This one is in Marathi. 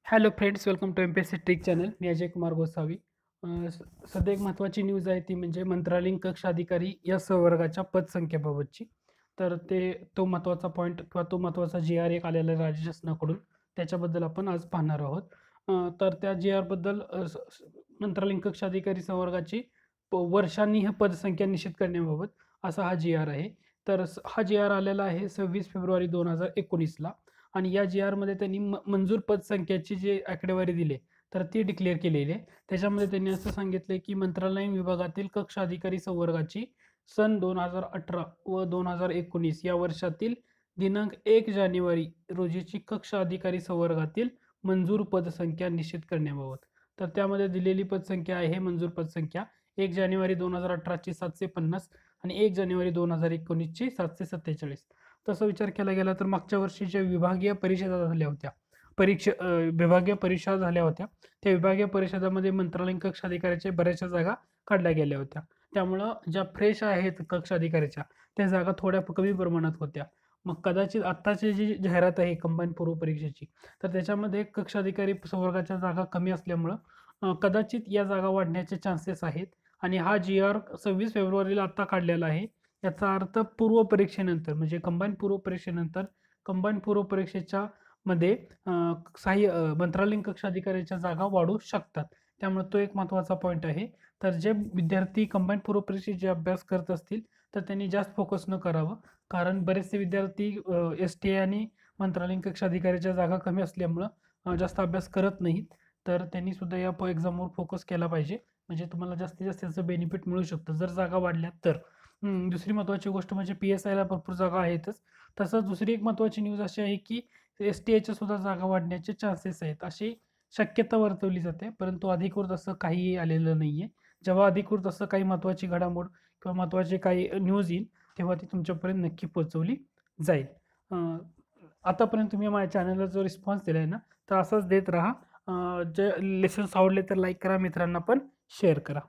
Hello friends, welcome to MPSC trick channel. मी अजय कुमार गोसावी. सध्या एक महत्त्वाची न्यूज आहे ती म्हणजे मंत्रालयीन कक्ष अधिकारी या संवर्गाच्या पदसंख्येबाबतची. तर तो महत्त्वाचा पॉईंट किंवा तो महत्त्वाचा जी-आर एक आलेला आहे राज्य शासनाकडून. त्याच्याबद्दल आपण आज पाहणार आहोत. तर त्या जी-आरबद्दल मंत्रालयीन कक्ष अधिकारी संवर्गाची वर्षांनी ही पदसंख्या निश्चित करण्याबाबत असा हा जी-आर आहे. तर हा जी-आर आलेला आहे 26 फेब्रुवारी 2019ला. आणि या जी-आरमध्ये त्यांनी मंजूर पदसंख्येची जी आकडेवारी दिली तर ती डिक्लेअर केलेली आहे. त्याच्यामध्ये त्यांनी असं सांगितलंय, की मंत्रालयीन विभागातील कक्ष अधिकारी संवर्गाची सन 2018 व 2019 या वर्षातील दिनांक 1 जानेवारी रोजीची कक्ष अधिकारी संवर्गातील मंजूर पदसंख्या निश्चित करण्याबाबत. तर त्यामध्ये दिलेली पदसंख्या आहे मंजूर पदसंख्या 1 जानेवारी 2018 ची 750 आणि 1 जानेवारी 2019 ची 747. तसा विचार केला गेला तर मागच्या वर्षी ज्या विभागीय परिषदा झाल्या होत्या, विभागीय परीक्षा झाल्या होत्या. त्या विभागीय परिषदामध्ये मंत्रालयीन कक्ष अधिकाऱ्याच्या बऱ्याचशा जागा काढल्या गेल्या होत्या. त्यामुळं ज्या फ्रेश आहेत कक्ष अधिकाऱ्याच्या, त्या जागा थोड्या कमी प्रमाणात होत्या. मग कदाचित आत्ताची जी जाहिरात आहे कंबाईन पूर्व परीक्षेची, तर त्याच्यामध्ये कक्ष अधिकारी संवर्गाच्या जागा कमी असल्यामुळं कदाचित या जागा वाढण्याचे चान्सेस आहेत. आणि हा जी-आर 26 फेब्रुवारीला आत्ता काढलेला आहे. याचा अर्थ पूर्व परीक्षेनंतर म्हणजे कंबाईन पूर्व परीक्षेनंतर कंबाईन पूर्व परीक्षेच्या मध्ये मंत्रालयीन कक्ष अधिकाऱ्याच्या जागा वाढू शकतात. त्यामुळे तो एक महत्त्वाचा पॉईंट आहे. तर जे विद्यार्थी कंबाईन पूर्व परीक्षेत जे अभ्यास करत असतील, तर त्यांनी जास्त फोकस न करावं. कारण बरेचसे विद्यार्थी एस-टी-ए आणि मंत्रालयीन कक्ष अधिकाऱ्याच्या जागा कमी असल्यामुळं जास्त अभ्यास करत नाहीत. तर त्यांनी सुद्धा या एक्झामवर फोकस केला पाहिजे. म्हणजे तुम्हाला जास्तीत जास्त त्याचं बेनिफिट मिळू शकतं जर जागा वाढल्या तर. दुसरी महत्त्वाची गोष्ट म्हणजे पी-एस-आयला भरपूर जागा आहेतच. तसंच दुसरी एक महत्त्वाची न्यूज अशी आहे, की एस-टी-एच्या सुद्धा जागा वाढण्याचे चान्सेस आहेत. अशी शक्यता वर्तवली जाते. परंतु अधिकृत असं काहीही आलेलं नाहीये. जेव्हा अधिकृत असं काही महत्त्वाची घडामोड किंवा महत्त्वाची काही न्यूज येईल, तेव्हा ती तुमच्यापर्यंत नक्की पोहोचवली जाईल. अ, आतापर्यंत तुम्ही माझ्या चॅनलला जो रिस्पॉन्स दिलाय ना, तर असाच देत राहा. जे लेसन्स आवडले तर लाईक करा, मित्रांना पण शेअर करा.